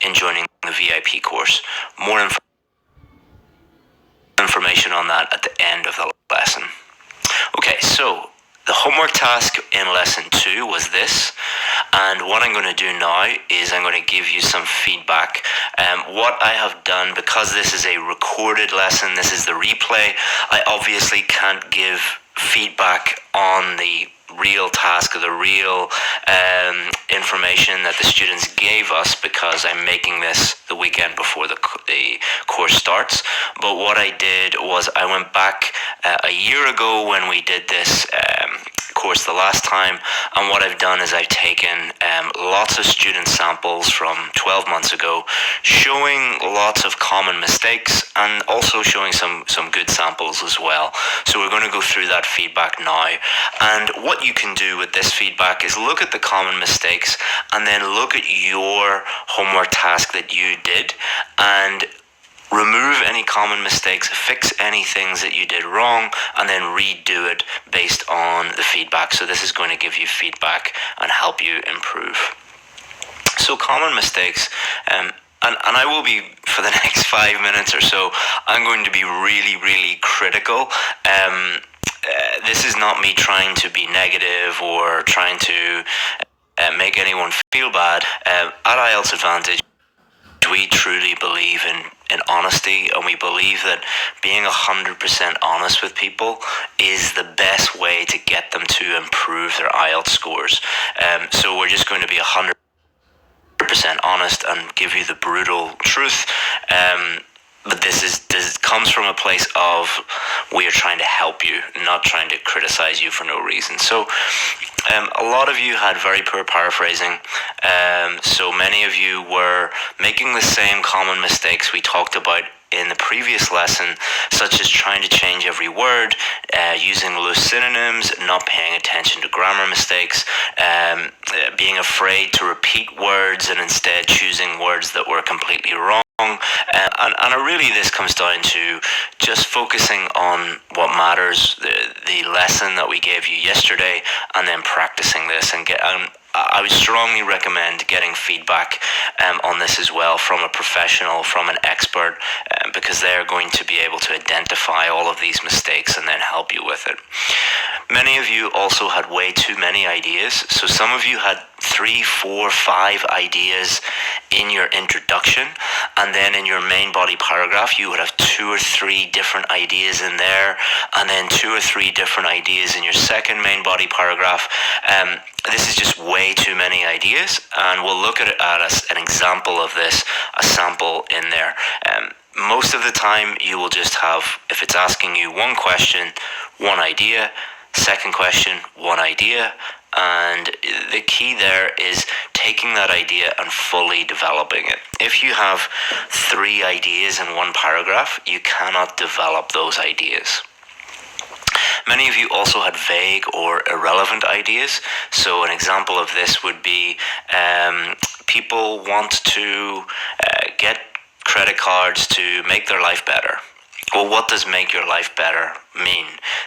in joining the VIP course. More information on that at the end of the lesson. Okay, so the homework task in lesson 2 was this, and what I'm going to do now is I'm going to give you some feedback. What I have done, because this is a recorded lesson, this is the replay, I obviously can't give feedback on the real task or the real information that the students gave us, because I'm making this the weekend before the course starts. But what I did was I went back a year ago when we did this course the last time, and what I've done is I've taken lots of student samples from 12 months ago, showing lots of common mistakes and also showing some good samples as well. So we're going to go through that feedback now, and what you can do with this feedback is look at the common mistakes and then look at your homework task that you did and remove any common mistakes, fix any things that you did wrong, and then redo it based on the feedback. So this is going to give you feedback and help you improve. So common mistakes, and I will be, for the next 5 minutes or so, I'm going to be really critical. This is not me trying to be negative or trying to make anyone feel bad. At IELTS Advantage, we truly believe in honesty, and we believe that being 100% honest with people is the best way to get them to improve their IELTS scores. So we're just going to be 100% honest and give you the brutal truth. But this comes from a place of we are trying to help you, not trying to criticize you for no reason. So a lot of you had very poor paraphrasing. So many of you were making the same common mistakes we talked about in the previous lesson, such as trying to change every word, using loose synonyms, not paying attention to grammar mistakes, being afraid to repeat words and instead choosing words that were completely wrong. And really this comes down to just focusing on what matters, the lesson that we gave you yesterday, and then practicing this. And I would strongly recommend getting feedback on this as well from a professional, from an expert, because they're going to be able to identify all of these mistakes and then help you with it. Many of you also had way too many ideas. So some of you had 3, 4, 5 ideas in your introduction, and then in your main body paragraph you would have 2 or 3 different ideas in there, and then 2 or 3 different ideas in your second main body paragraph. This is just way too many ideas, and we'll look at it as an example of this, a sample in there. Most of the time you will just have, if it's asking you one question, one idea, second question, one idea, and the key there is taking that idea and fully developing it. If you have 3 ideas in one paragraph, you cannot develop those ideas. Many of you also had vague or irrelevant ideas. So an example of this would be people want to get credit cards to make their life better. Well, what does make your life better mean?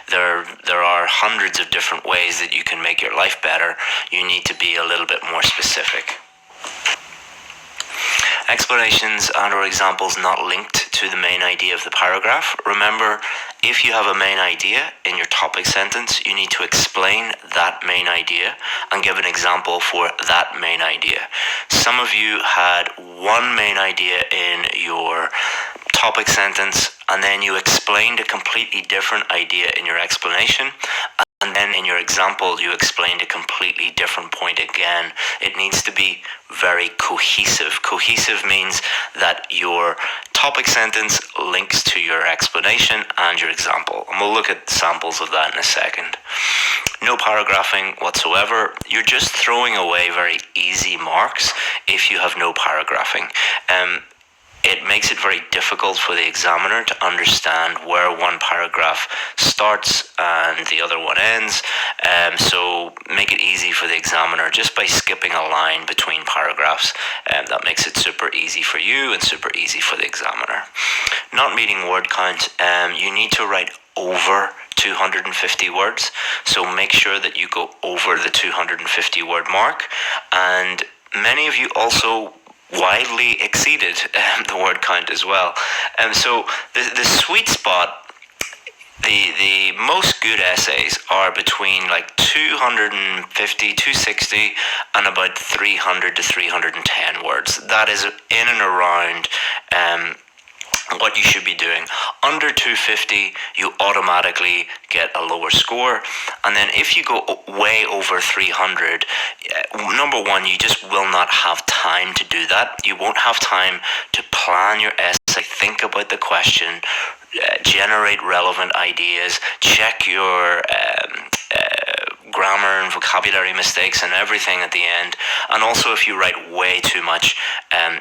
There are hundreds of different ways that you can make your life better. You need to be a little bit more specific. Explanations and or examples not linked to the main idea of the paragraph. Remember, if you have a main idea in your topic sentence, you need to explain that main idea and give an example for that main idea. Some of you had one main idea in your topic sentence, and then you explained a completely different idea in your explanation, and then in your example you explained a completely different point again. It needs to be very cohesive. Cohesive means that your topic sentence links to your explanation and your example, and we'll look at samples of that in a second. No paragraphing whatsoever. You're just throwing away very easy marks if you have no paragraphing. It makes it very difficult for the examiner to understand where one paragraph starts and the other one ends. So make it easy for the examiner just by skipping a line between paragraphs. That makes it super easy for you and super easy for the examiner. Not meeting word count. You need to write over 250 words. So make sure that you go over the 250 word mark. And many of you also widely exceeded the word count as well. So the sweet spot, the most good essays are between like 250, 260 and about 300 to 310 words. That is in and around what you should be doing. Under 250, you automatically get a lower score. And then if you go way over 300, number one, you just will not have time to do that. You won't have time to plan your essay, think about the question, generate relevant ideas, check your grammar and vocabulary mistakes and everything at the end. And also, if you write way too much,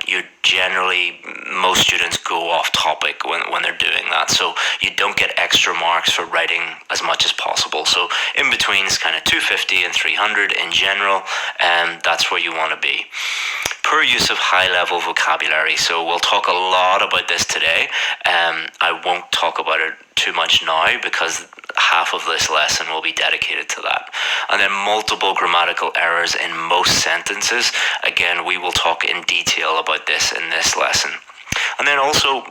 you generally, most students go off topic when they're doing that. So you don't get extra marks for writing as much as possible. So in between is kind of 250 and 300 in general, and that's where you want to be. Poor use of high-level vocabulary. So we'll talk a lot about this today. I won't talk about it too much now because half of this lesson will be dedicated to that. And then multiple grammatical errors in most sentences. Again, we will talk in detail about this in this lesson. And then also,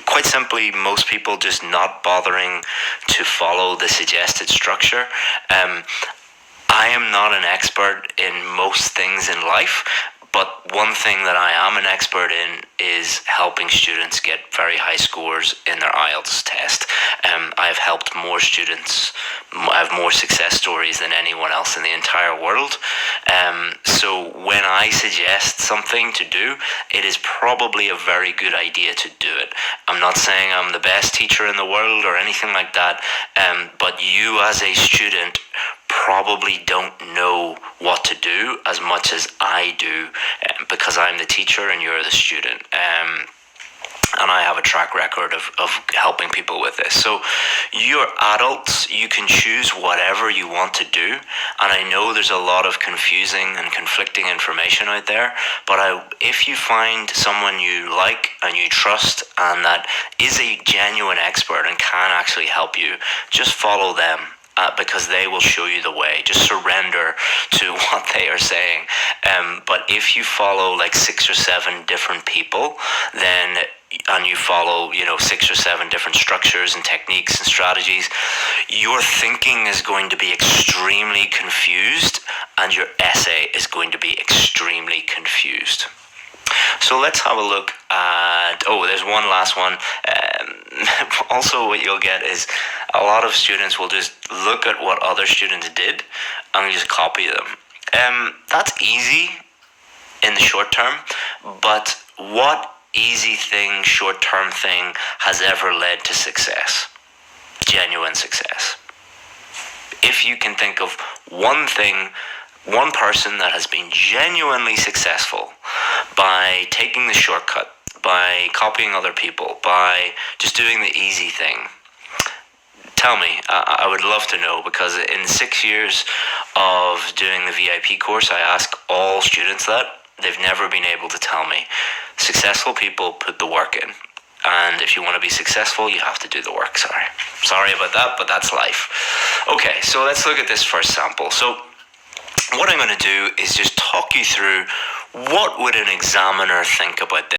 quite simply, most people just not bothering to follow the suggested structure. I am not an expert in most things in life, but one thing that I am an expert in is helping students get very high scores in their IELTS test. I've helped more students, I have more success stories than anyone else in the entire world. So when I suggest something to do, it is probably a very good idea to do it. I'm not saying I'm the best teacher in the world or anything like that, but you as a student probably don't know what to do as much as I do, because I'm the teacher and you're the student. And I have a track record of helping people with this. So you're adults, you can choose whatever you want to do. And I know there's a lot of confusing and conflicting information out there, but if you find someone you like and you trust and that is a genuine expert and can actually help you, just follow them. Because they will show you the way. Just surrender to what they are saying. But if you follow like 6 or 7 different people, and you follow, 6 or 7 different structures and techniques and strategies, your thinking is going to be extremely confused and your essay is going to be extremely confused. So let's have a look at, there's one last one. Also what you'll get is a lot of students will just look at what other students did and just copy them. That's easy in the short term, but what easy thing, short-term thing has ever led to success? Genuine success. If you can think of one thing, one person that has been genuinely successful by taking the shortcut, by copying other people, by just doing the easy thing, tell me. I would love to know, because in 6 years of doing the VIP course, I ask all students that. They've never been able to tell me. Successful people put the work in. And if you want to be successful, you have to do the work. Sorry about that, but that's life. Okay, so let's look at this first sample. So what I'm going to do is just talk you through what would an examiner think about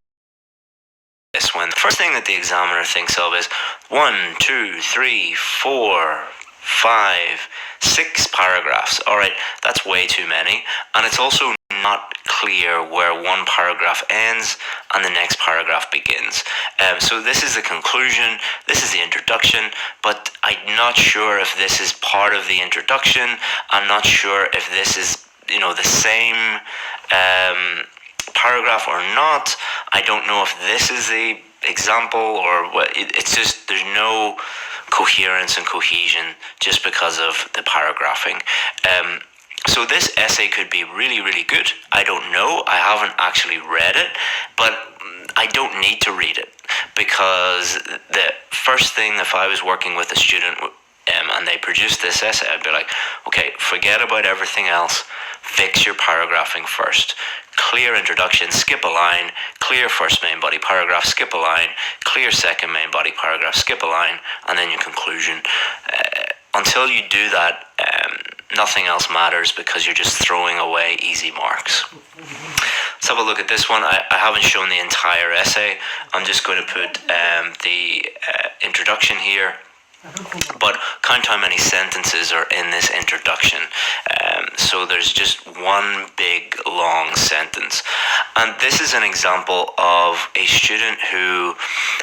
this. When the first thing that the examiner thinks of is 1, 2, 3, 4, 5, 6 paragraphs. All right, that's way too many. And it's also not clear where one paragraph ends and the next paragraph begins. So this is the conclusion, this is the introduction, but I'm not sure if this is part of the introduction. I'm not sure if this is, the same paragraph or not. I don't know if this is the example or what. It's just, there's no coherence and cohesion just because of the paragraphing. So this essay could be really, really good. I don't know. I haven't actually read it, but I don't need to read it, because the first thing, if I was working with a student and they produced this essay, I'd be like, okay, forget about everything else. Fix your paragraphing first. Clear introduction, skip a line. Clear first main body paragraph, skip a line. Clear second main body paragraph, skip a line, and then your conclusion. Until you do that, nothing else matters, because you're just throwing away easy marks. Let's have a look at this one. I haven't shown the entire essay. I'm just going to put the introduction here. But count how many sentences are in this introduction. So there's just one big long sentence. And this is an example of a student who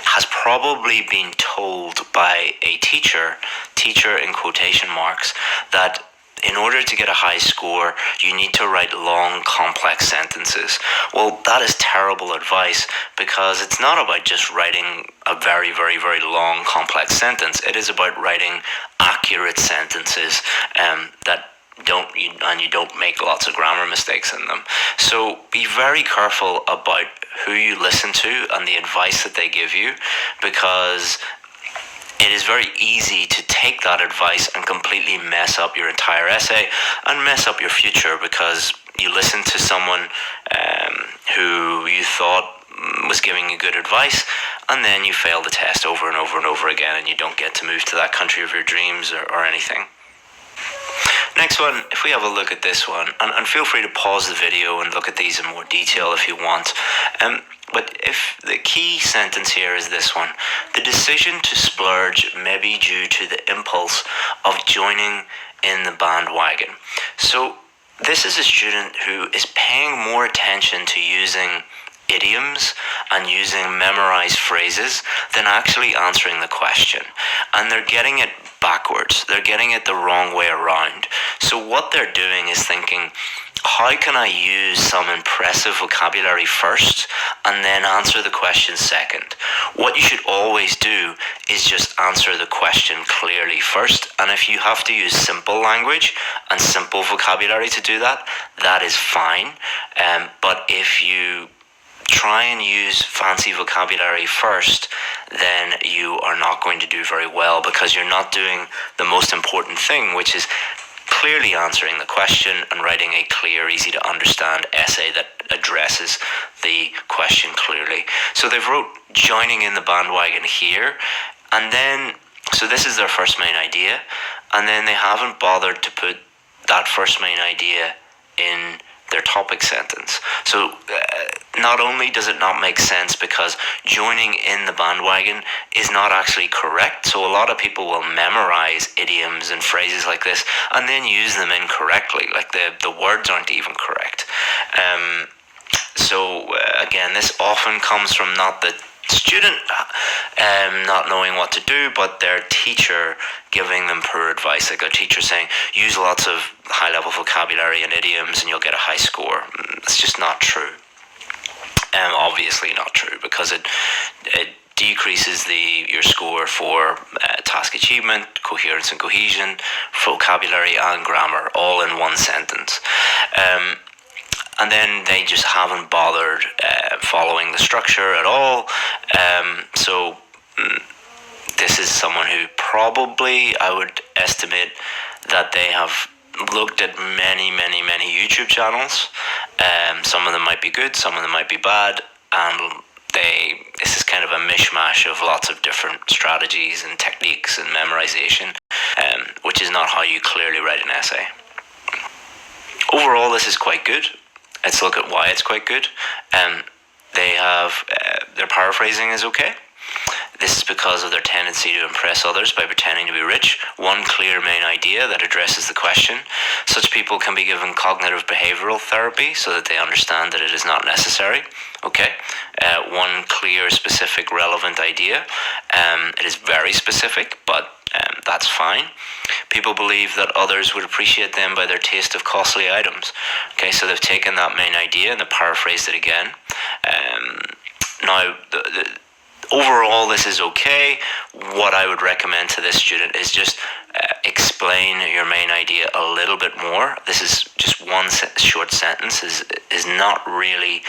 has probably been told by a teacher in quotation marks, that in order to get a high score, you need to write long, complex sentences. Well, that is terrible advice, because it's not about just writing a very, very, very long, complex sentence. It is about writing accurate sentences you don't make lots of grammar mistakes in them. So be very careful about who you listen to and the advice that they give you, because it is very easy to take that advice and completely mess up your entire essay and mess up your future, because you listened to someone who you thought was giving you good advice, and then you fail the test over and over and over again, and you don't get to move to that country of your dreams or anything. Next one, if we have a look at this one, and feel free to pause the video and look at these in more detail if you want. But if the key sentence here is this one: the decision to splurge may be due to the impulse of joining in the bandwagon. So this is a student who is paying more attention to using idioms and using memorized phrases than actually answering the question. And they're getting it backwards. They're getting it the wrong way around. So what they're doing is thinking, how can I use some impressive vocabulary first and then answer the question second? What you should always do is just answer the question clearly first. And if you have to use simple language and simple vocabulary to do that, that is fine. But if you try and use fancy vocabulary first, then you are not going to do very well, because you're not doing the most important thing, which is clearly answering the question and writing a clear, easy to understand essay that addresses the question clearly. So they've wrote joining in the bandwagon here, and then, so this is their first main idea, and then they haven't bothered to put that first main idea in their topic sentence. So not only does it not make sense, because joining in the bandwagon is not actually correct. So a lot of people will memorize idioms and phrases like this and then use them incorrectly, like the words aren't even correct. So again, this often comes from not the student not knowing what to do, but their teacher giving them poor advice, like a teacher saying, use lots of high-level vocabulary and idioms and you'll get a high score. It's just not true. Obviously not true, because it decreases your score for task achievement, coherence and cohesion, vocabulary and grammar, all in one sentence. And then they just haven't bothered following the structure at all. So this is someone who probably, I would estimate, that they have looked at many, many, many YouTube channels. Some of them might be good, some of them might be bad, and this is kind of a mishmash of lots of different strategies and techniques and memorization, which is not how you clearly write an essay. Overall, this is quite good. Let's look at why it's quite good. They have, their paraphrasing is okay. This is because of their tendency to impress others by pretending to be rich. One clear main idea that addresses the question. Such people can be given cognitive behavioral therapy so that they understand that it is not necessary. Okay. One clear, specific, relevant idea. It is very specific, but that's fine. People believe that others would appreciate them by their taste of costly items. Okay, so they've taken that main idea and they've paraphrased it again. Now, overall, this is okay. What I would recommend to this student is just explain your main idea a little bit more. This is just one short sentence is not really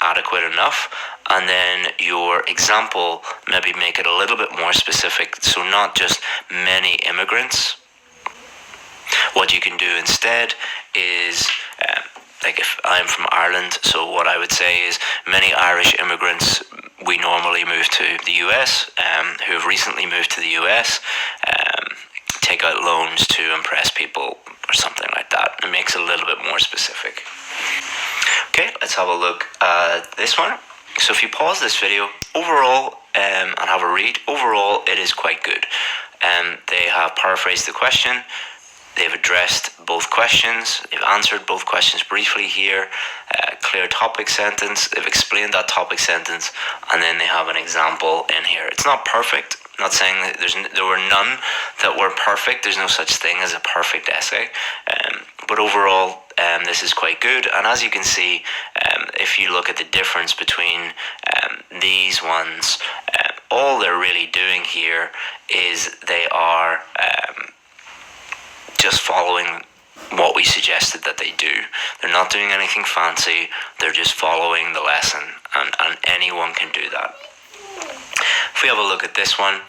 adequate enough. And then your example, maybe make it a little bit more specific. So not just many immigrants. What you can do instead is, like if I'm from Ireland, so what I would say is many Irish immigrants, we normally move to the US, who have recently moved to the US, take out loans to impress people or something like that. It makes it a little bit more specific. Okay, let's have a look at this one. So if you pause this video, overall, and have a read, overall it is quite good. They have paraphrased the question, they've addressed both questions, they've answered both questions briefly here, clear topic sentence, they've explained that topic sentence, and then they have an example in here. It's not perfect, I'm not saying that there were none that were perfect, there's no such thing as a perfect essay, but overall this is quite good. And as you can see, if you look at the difference between these ones, all they're really doing here is they are just following what we suggested that they do. They're not doing anything fancy, they're just following the lesson, and anyone can do that. If we have a look at this one,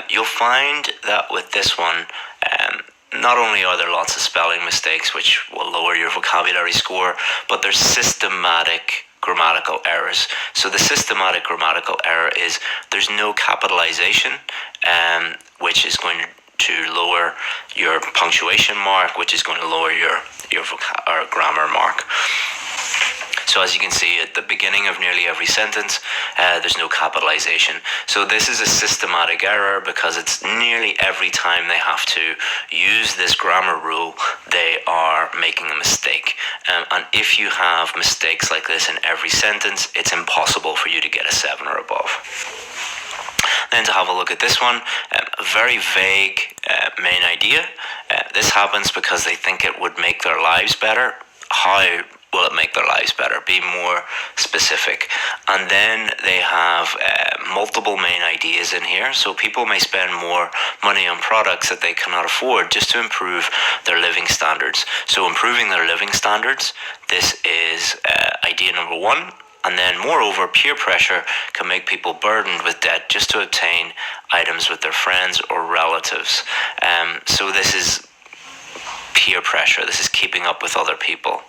you'll find that with this one, not only are there lots of spelling mistakes which will lower your vocabulary score, but there's systematic grammatical errors. So the systematic grammatical error is there's no capitalization, which is going to lower your punctuation mark, which is going to lower your grammar mark. So as you can see at the beginning of nearly every sentence, there's no capitalization. So this is a systematic error because it's nearly every time they have to use this grammar rule, they are making a mistake. And if you have mistakes like this in every sentence, it's impossible for you to get a 7 or above. Then to have a look at this one, a very vague main idea. This happens because they think it would make their lives better. How will it make their lives better? Be more specific. And then they have multiple main ideas in here. So people may spend more money on products that they cannot afford just to improve their living standards. So improving their living standards, this is idea number 1. And then moreover, peer pressure can make people burdened with debt just to obtain items with their friends or relatives. So this is peer pressure. This is keeping up with other people.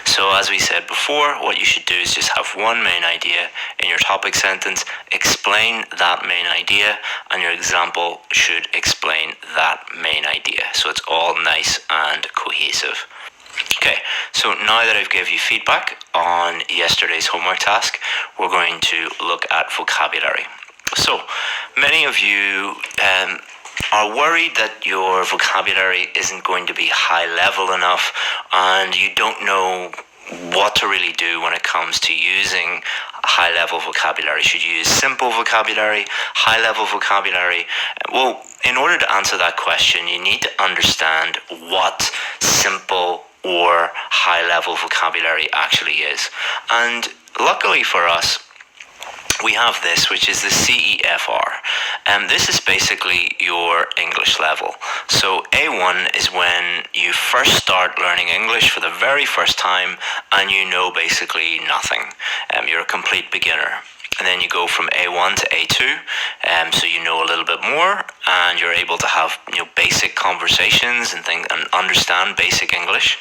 So as we said before, what you should do is just have one main idea in your topic sentence, explain that main idea, and your example should explain that main idea. So it's all nice and cohesive. Okay, so now that I've given you feedback on yesterday's homework task, we're going to look at vocabulary. So many of you are worried that your vocabulary isn't going to be high level enough, and you don't know what to really do when it comes to using high level vocabulary. Should you use simple vocabulary, high level vocabulary? Well, in order to answer that question, you need to understand what simple or high level vocabulary actually is. And luckily for us, we have this, which is the CEFR. And this is basically your English level. So A1 is when you first start learning English for the very first time and you know basically nothing. You're a complete beginner. And then you go from A1 to A2, so you know a little bit more, and you're able to have basic conversations and things, and understand basic English.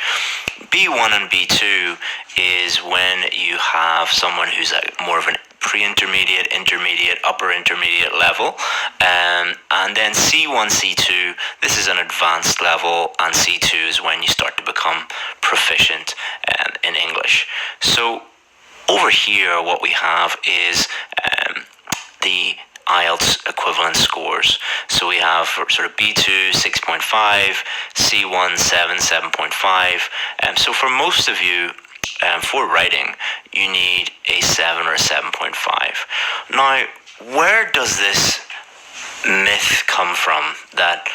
B1 and B2 is when you have someone who's more of an pre-intermediate, intermediate, upper intermediate level, and then C1, C2, this is an advanced level, and C2 is when you start to become proficient in English. So over here, what we have is the IELTS equivalent scores. So we have for sort of B2, 6.5, C1, 7, 7.5. So for most of you, for writing, you need a 7 or a 7.5. Now, where does this myth come from that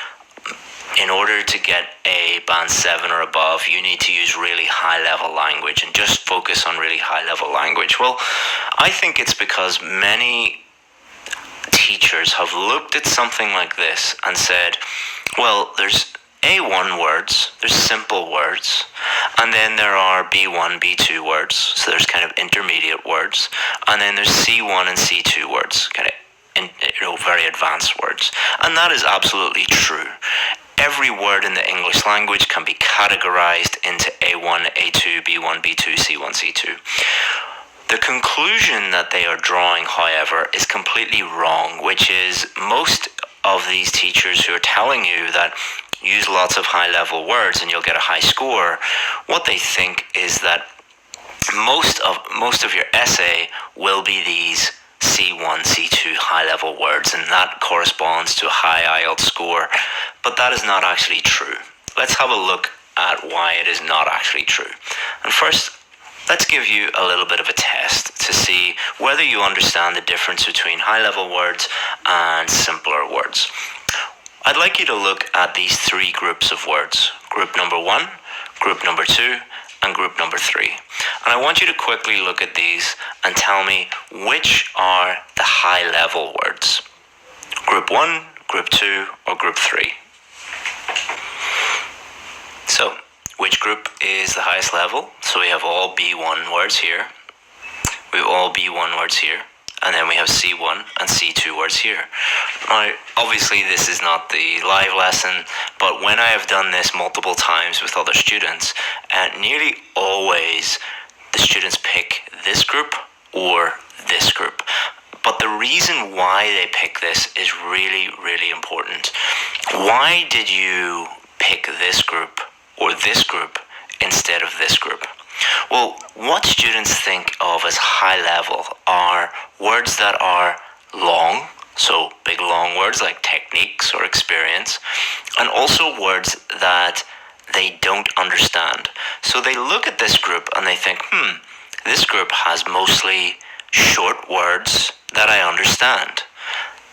in order to get a band 7 or above, you need to use really high level language and just focus on really high level language? Well, I think it's because many teachers have looked at something like this and said, well, there's A1 words, there's simple words, and then there are B1, B2 words, so there's kind of intermediate words, and then there's C1 and C2 words, kind of very advanced words. And that is absolutely true. Every word in the English language can be categorized into A1, A2, B1, B2, C1, C2. The conclusion that they are drawing, however, is completely wrong, which is most of these teachers who are telling you that use lots of high-level words and you'll get a high score, what they think is that most of your essay will be these C1, C2 high-level words, and that corresponds to a high IELTS score, but that is not actually true. Let's have a look at why it is not actually true. And first, let's give you a little bit of a test to see whether you understand the difference between high-level words and simpler words. I'd like you to look at these three groups of words. Group number 1, group number 2, and group number 3. And I want you to quickly look at these and tell me which are the high-level words. Group 1, group 2, or group 3. So, which group is the highest level? So we have all B1 words here. We have all B1 words here. And then we have C1 and C2 words here. Now, obviously this is not the live lesson, but when I have done this multiple times with other students, nearly always the students pick this group or this group. But the reason why they pick this is really, really important. Why did you pick this group or this group instead of this group? Well, what students think of as high level are words that are long, so big long words like techniques or experience, and also words that they don't understand. So they look at this group and they think, this group has mostly short words that I understand.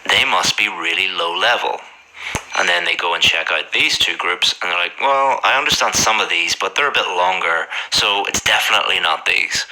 They must be really low level. And then they go and check out these two groups and they're like, well, I understand some of these, but they're a bit longer, so it's definitely not these.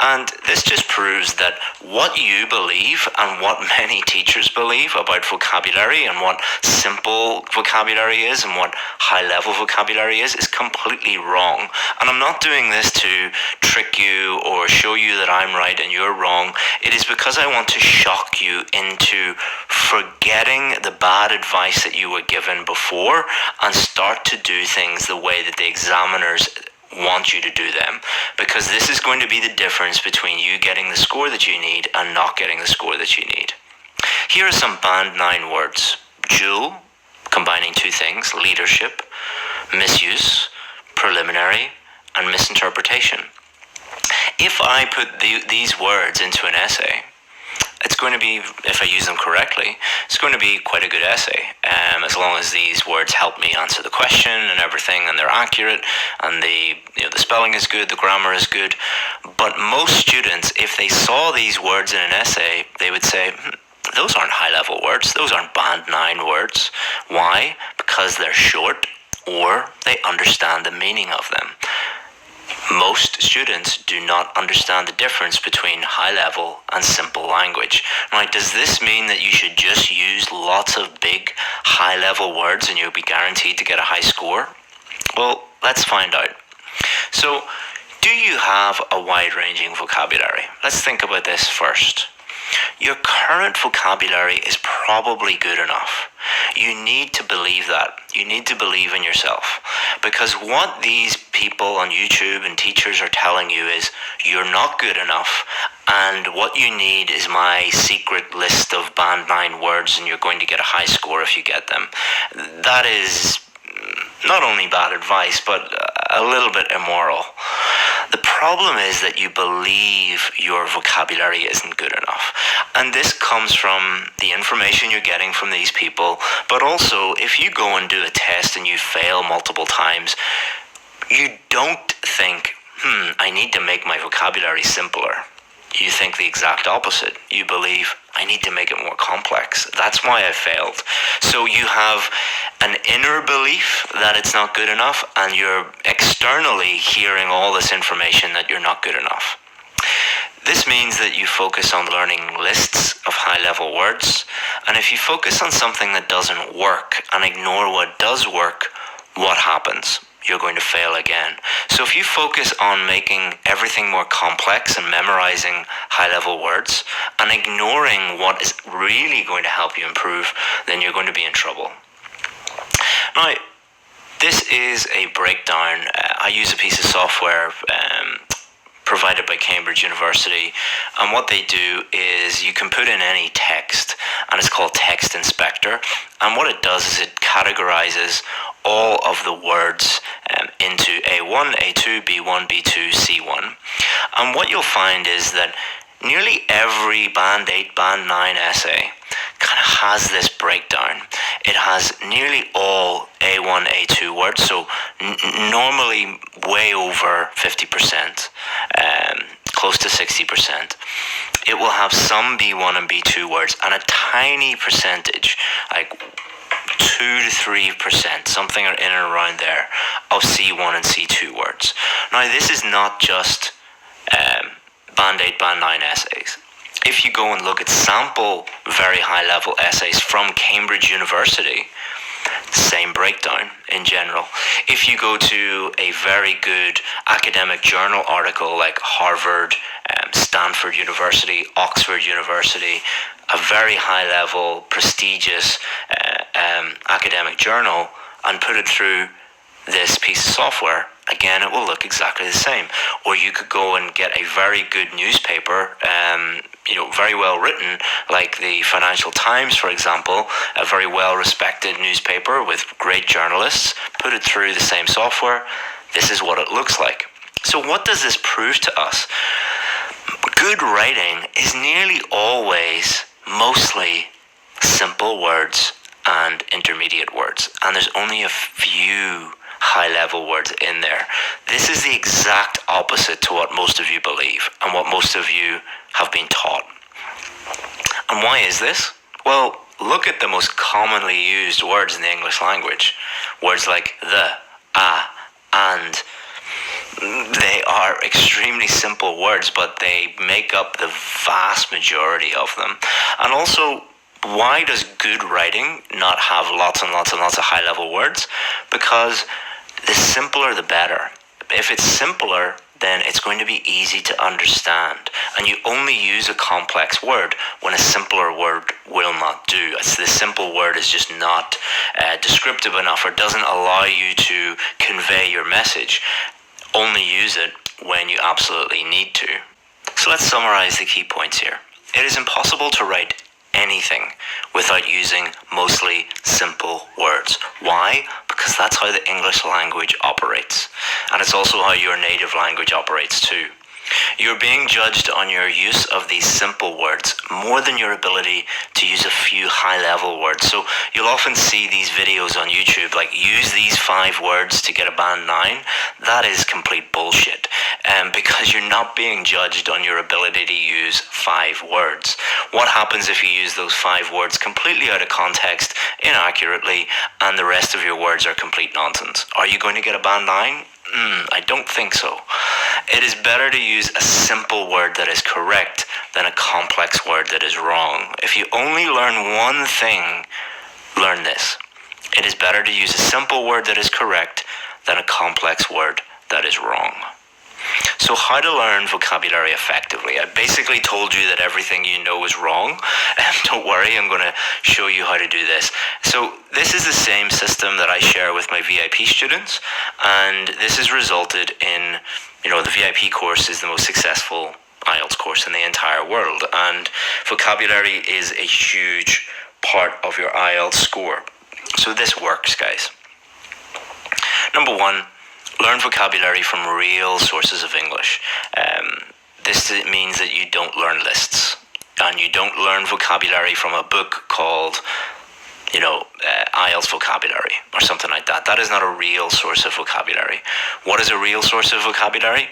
And this just proves that what you believe and what many teachers believe about vocabulary and what simple vocabulary is and what high-level vocabulary is completely wrong. And I'm not doing this to trick you or show you that I'm right and you're wrong. It is because I want to shock you into forgetting the bad advice that you were given before and start to do things the way that the examiners want you to do them, because this is going to be the difference between you getting the score that you need and not getting the score that you need. Here are some band 9 words. Dual, combining two things, leadership, misuse, preliminary, and misinterpretation. If I put these words into an essay, it's going to be, if I use them correctly, it's going to be quite a good essay, as long as these words help me answer the question and everything, and they're accurate, and the spelling is good, the grammar is good. But most students, if they saw these words in an essay, they would say, those aren't high-level words, those aren't band 9 words. Why? Because they're short, or they understand the meaning of them. Most students do not understand the difference between high-level and simple language. Now, does this mean that you should just use lots of big, high-level words and you'll be guaranteed to get a high score? Well, let's find out. So, do you have a wide-ranging vocabulary? Let's think about this first. Your current vocabulary is probably good enough. You need to believe that. You need to believe in yourself. Because what these people on YouTube and teachers are telling you is you're not good enough, and what you need is my secret list of band 9 words and you're going to get a high score if you get them. That is not only bad advice, but a little bit immoral. The problem is that you believe your vocabulary isn't good enough. And this comes from the information you're getting from these people, but also if you go and do a test and you fail multiple times, you don't think, I need to make my vocabulary simpler. You think the exact opposite. You believe, I need to make it more complex. That's why I failed. So you have an inner belief that it's not good enough, and you're externally hearing all this information that you're not good enough. This means that you focus on learning lists of high-level words, and if you focus on something that doesn't work and ignore what does work, what happens? You're going to fail again. So if you focus on making everything more complex and memorizing high-level words and ignoring what is really going to help you improve, then you're going to be in trouble. Now, this is a breakdown. I use a piece of software provided by Cambridge University, and what they do is you can put in any text, and it's called Text Inspector, and what it does is it categorizes all of the words into A1, A2, B1, B2, C1. And what you'll find is that nearly every Band 8, Band 9 essay kind of has this breakdown. It has nearly all A1, A2 words, so normally way over 50%, close to 60%. It will have some B1 and B2 words and a tiny percentage, like 2 to 3%, something in and around there, of C1 and C2 words. Now, this is not just Band 8, Band 9 essays. If you go and look at sample very high level essays from Cambridge University, same breakdown in general. If you go to a very good academic journal article like Harvard, Stanford University, Oxford University, a very high level, prestigious academic journal, and put it through this piece of software, again, it will look exactly the same. Or you could go and get a very good newspaper, very well written, like the Financial Times, for example, a very well respected newspaper with great journalists, put it through the same software. This is what it looks like. So what does this prove to us? Good writing is nearly always mostly simple words and intermediate words, and there's only a few high-level words in there. This is the exact opposite to what most of you believe and what most of you have been taught. And why is this? Well, look at the most commonly used words in the English language. Words like the, and. They are extremely simple words, but they make up the vast majority of them. And also, why does good writing not have lots and lots and lots of high-level words? Because the simpler the better. If it's simpler, then it's going to be easy to understand. And you only use a complex word when a simpler word will not do. The simple word is just not descriptive enough or doesn't allow you to convey your message. Only use it when you absolutely need to. So let's summarize the key points here. It is impossible to write anything without using mostly simple words. Why? Because that's how the English language operates. And it's also how your native language operates too. You're being judged on your use of these simple words more than your ability to use a few high-level words. So you'll often see these videos on YouTube, like use these 5 words to get a band 9. That is complete bullshit, because you're not being judged on your ability to use 5 words. What happens if you use those 5 words completely out of context, inaccurately, and the rest of your words are complete nonsense? Are you going to get a band 9? I don't think so. It is better to use a simple word that is correct than a complex word that is wrong. If you only learn one thing, learn this. It is better to use a simple word that is correct than a complex word that is wrong. So how to learn vocabulary effectively? I basically told you that everything you know is wrong. Don't worry, I'm going to show you how to do this. So this is the same system that I share with my VIP students, and this has resulted in, the VIP course is the most successful IELTS course in the entire world, and vocabulary is a huge part of your IELTS score. So this works, guys. Number 1, learn vocabulary from real sources of English. This means that you don't learn lists, and you don't learn vocabulary from a book called, IELTS vocabulary or something like that. That is not a real source of vocabulary. What is a real source of vocabulary?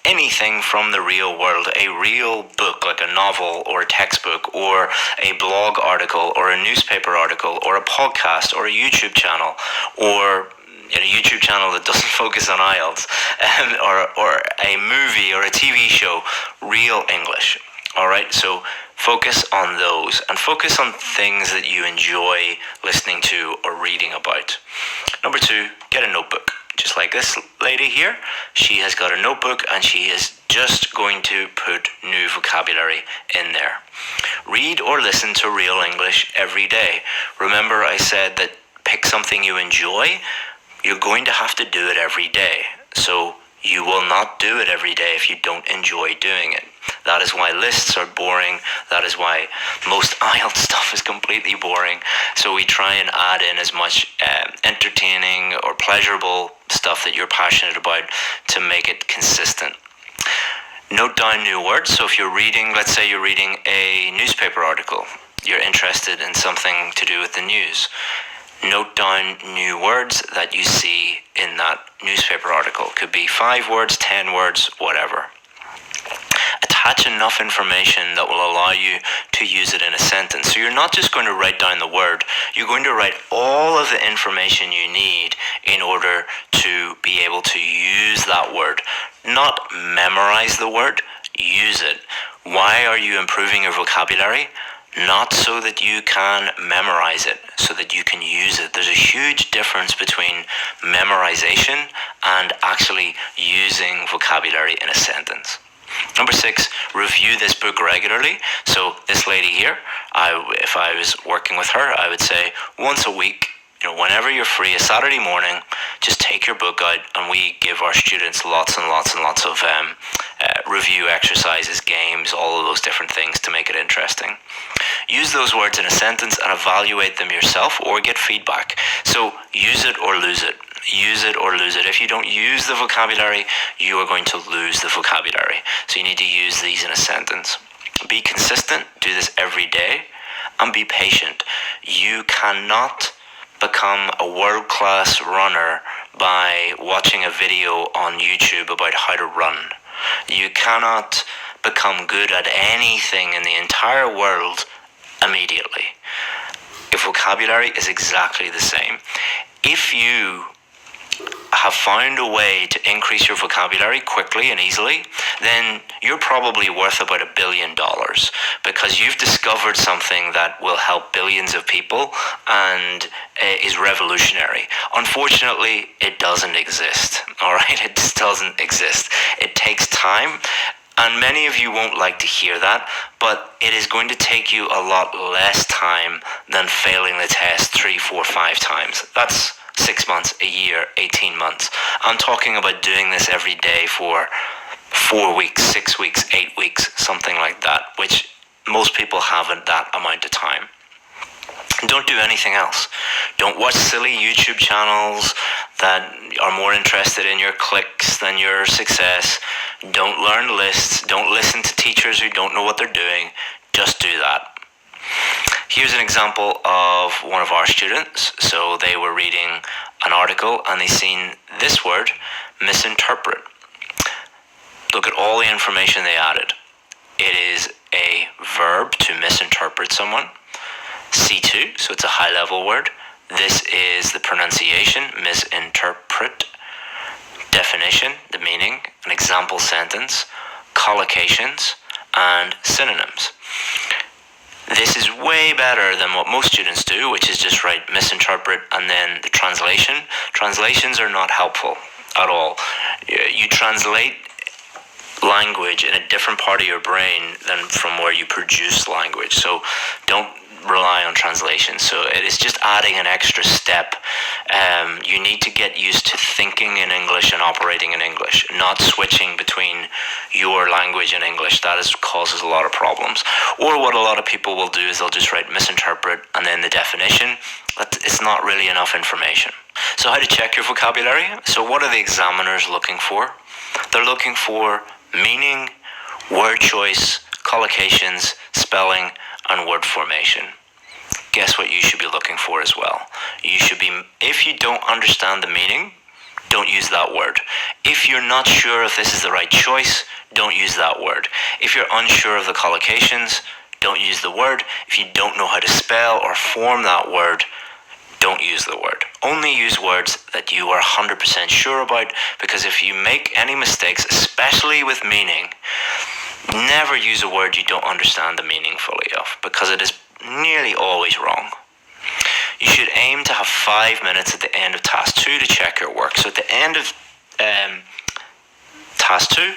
Anything from the real world, a real book like a novel or a textbook or a blog article or a newspaper article or a podcast or a YouTube channel or a YouTube channel that doesn't focus on IELTS, or a movie or a TV show, real English. All right, so focus on those and focus on things that you enjoy listening to or reading about. Number 2, get a notebook. Just like this lady here, she has got a notebook and she is just going to put new vocabulary in there. Read or listen to real English every day. Remember I said that pick something you enjoy. You're going to have to do it every day. So You will not do it every day if you don't enjoy doing it. That is why lists are boring. That is why most IELTS stuff is completely boring. So we try and add in as much entertaining or pleasurable stuff that you're passionate about to make it consistent. Note down new words. So if you're reading, let's say you're reading a newspaper article, you're interested in something to do with the news. Note down new words that you see in that newspaper article. Could be 5 words, 10 words, whatever. Attach enough information that will allow you to use it in a sentence. So you're not just going to write down the word, you're going to write all of the information you need in order to be able to use that word. Not memorize the word, use it. Why are you improving your vocabulary? Not so that you can memorize it, so that you can use it. There's a huge difference between memorization and actually using vocabulary in a sentence. Number 6, review this book regularly. So this lady here, if I was working with her, I would say once a week, whenever you're free, a Saturday morning, just take your book out, and we give our students lots and lots and lots of review exercises, games, all of those different things to make it interesting. Use those words in a sentence and evaluate them yourself, or get feedback. So use it or lose it. Use it or lose it. If you don't use the vocabulary, you are going to lose the vocabulary. So you need to use these in a sentence. Be consistent. Do this every day. And be patient. You cannot become a world-class runner by watching a video on YouTube about how to run. You cannot become good at anything in the entire world immediately. Your vocabulary is exactly the same. If you have found a way to increase your vocabulary quickly and easily, then you're probably worth about $1 billion, because you've discovered something that will help billions of people and is revolutionary. Unfortunately, it doesn't exist. All right, it just doesn't exist. It takes time. And many of you won't like to hear that, but it is going to take you a lot less time than failing the test 3, 4, 5 times. That's 6 months, a year, 18 months. I'm talking about doing this every day for 4 weeks, 6 weeks, 8 weeks, something like that, which most people haven't that amount of time. Don't do anything else. Don't watch silly YouTube channels that are more interested in your clicks than your success. Don't learn lists. Don't listen to teachers who don't know what they're doing. Just do that. Here's an example of one of our students. So they were reading an article and they seen this word, misinterpret. Look at all the information they added. It is a verb to misinterpret someone. C2, so it's a high-level word. This is the pronunciation, misinterpret. Definition, the meaning, an example sentence, collocations, and synonyms. This is way better than what most students do, which is just write misinterpret and then the translation. Translations are not helpful at all. You translate language in a different part of your brain than from where you produce language. So don't rely on translation. So it is just adding an extra step. You need to get used to thinking in English and operating in English, not switching between your language and English. That causes a lot of problems. Or what a lot of people will do is they'll just write misinterpret and then the definition. But it's not really enough information. So how to check your vocabulary? So what are the examiners looking for? They're looking for meaning, word choice, collocations, spelling, and word formation. Guess what you should be looking for as well? You should be, if you don't understand the meaning, don't use that word. If you're not sure if this is the right choice, don't use that word. If you're unsure of the collocations, don't use the word. If you don't know how to spell or form that word, don't use the word. Only use words that you are 100% sure about, because if you make any mistakes, especially with meaning, never use a word you don't understand the meaning fully of, because it is nearly always wrong. You should aim to have 5 minutes at the end of task 2 to check your work. So at the end of task 2,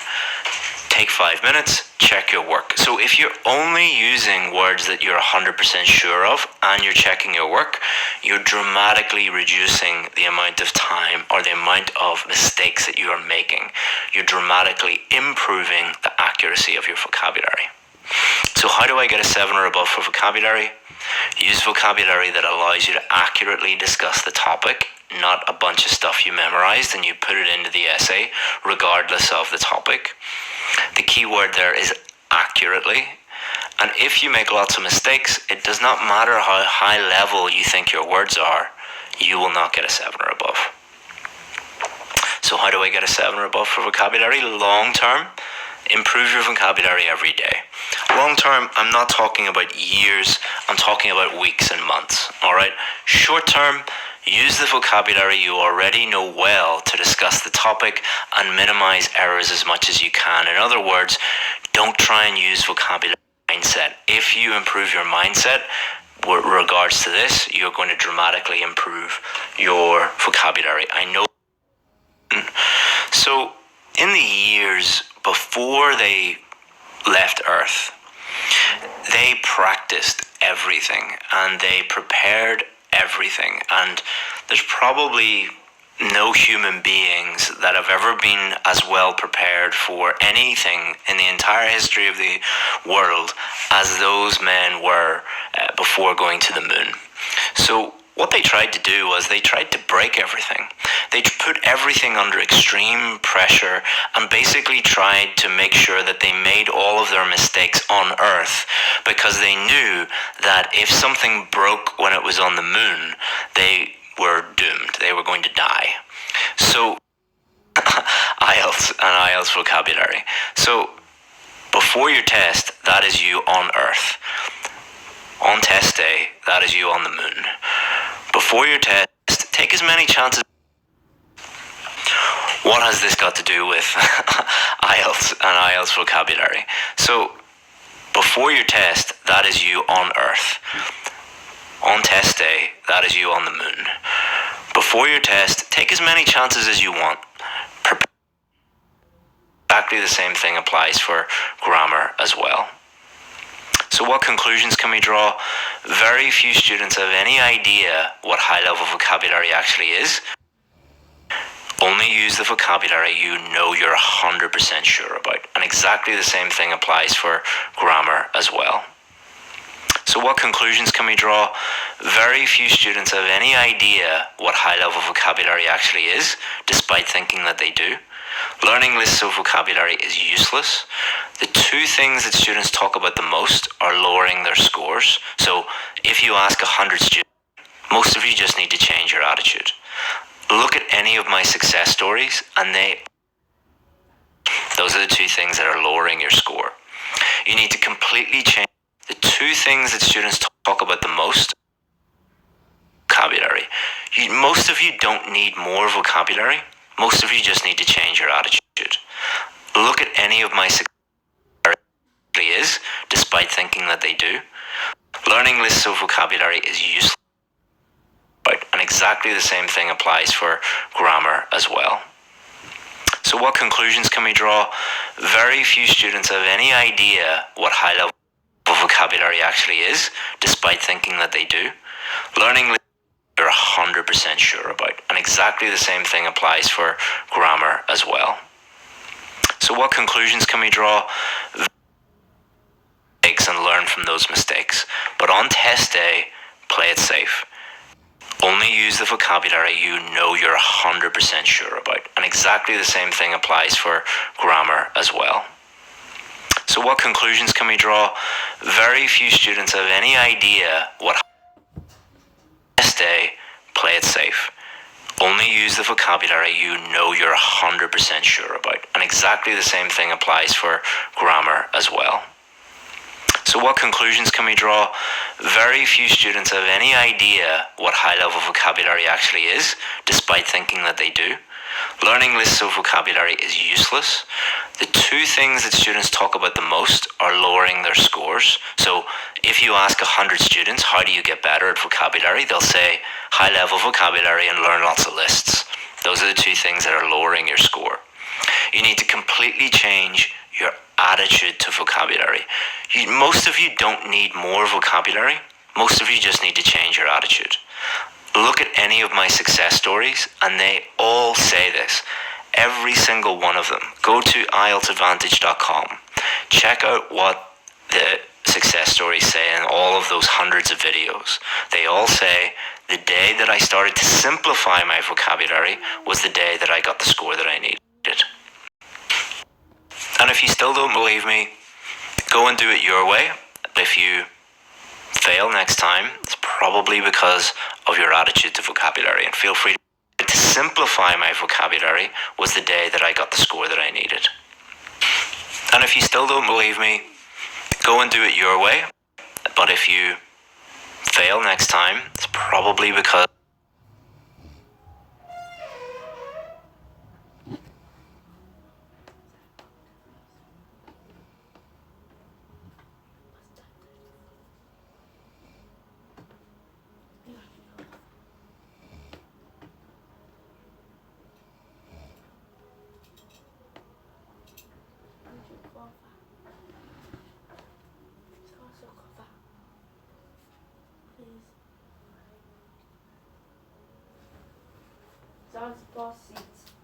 take 5 minutes, check your work. So if you're only using words that you're 100% sure of and you're checking your work, you're dramatically reducing the amount of time or the amount of mistakes that you are making. You're dramatically improving the accuracy of your vocabulary. So how do I get a 7 or above for vocabulary? Use vocabulary that allows you to accurately discuss the topic, not a bunch of stuff you memorized and you put it into the essay regardless of the topic. The key word there is accurately. And if you make lots of mistakes, it does not matter how high level you think your words are, you will not get a 7 or above. So how do I get a 7 or above for vocabulary? Long term, improve your vocabulary every day. Long term, I'm not talking about years, I'm talking about weeks and months, alright? Short term, use the vocabulary you already know well to discuss the topic and minimize errors as much as you can. In other words, don't try and use vocabulary mindset. If you improve your mindset with regards to this, you're going to dramatically improve your vocabulary. I know. So, in the years before they left Earth, they practiced everything and they prepared everything, and there's probably no human beings that have ever been as well prepared for anything in the entire history of the world as those men were before going to the moon. So what they tried to do was they tried to break everything. They put everything under extreme pressure and basically tried to make sure that they made all of their mistakes on Earth, because they knew that if something broke when it was on the moon, they were doomed. They were going to die. So, IELTS and IELTS vocabulary. So, before your test, that is you on Earth. On test day, that is you on the moon. Before your test, take as many chances. What has this got to do with IELTS and IELTS vocabulary? So, before your test, that is you on Earth. On test day, that is you on the moon. Before your test, take as many chances as you want. Exactly the same thing applies for grammar as well. So what conclusions can we draw? Very few students have any idea what high-level vocabulary actually is. Only use the vocabulary you know you're 100% sure about. And exactly the same thing applies for grammar as well. So what conclusions can we draw? Very few students have any idea what high-level vocabulary actually is, despite thinking that they do. Learning lists of vocabulary is useless. The two things that students talk about the most are lowering their scores. So if you ask 100 students, most of you just need to change your attitude. Look at any of my success stories, and those are the two things that are lowering your score. You need to completely change the two things that students talk about the most. Vocabulary. Most of you don't need more vocabulary. Most of you just need to change your attitude. Look at any of my success is, despite thinking that they do. Learning lists of vocabulary is useless. And exactly the same thing applies for grammar as well. So what conclusions can we draw? Very few students have any idea what high-level vocabulary actually is, despite thinking that they do. Learning lists you're 100% sure about. And exactly the same thing applies for grammar as well. So what conclusions can we draw? Mistakes and learn from those mistakes. But on test day, play it safe. Only use the vocabulary you know you're 100% sure about. And exactly the same thing applies for grammar as well. So what conclusions can we draw? Very few students have any idea what test day, play it safe. Only use the vocabulary you know you're 100% sure about. And exactly the same thing applies for grammar as well. So what conclusions can we draw? Very few students have any idea what high-level vocabulary actually is, despite thinking that they do. Learning lists of vocabulary is useless. The two things that students talk about the most are lowering their scores. So if you ask 100 students, how do you get better at vocabulary? They'll say high-level vocabulary and learn lots of lists. Those are the two things that are lowering your score. You need to completely change your attitude to vocabulary. Most of you don't need more vocabulary. Most of you just need to change your attitude. Look at any of my success stories, and they all say this. Every single one of them. Go to IELTSadvantage.com. Check out what the success stories say in all of those hundreds of videos. They all say, the day that I started to simplify my vocabulary was the day that I got the score that I needed. And if you still don't believe me, go and do it your way. If you fail next time, it's probably because of your attitude to vocabulary. And feel free to simplify my vocabulary was the day that I got the score that I needed. And if you still don't believe me, go and do it your way. But if you fail next time, it's probably because Zanzibar seats.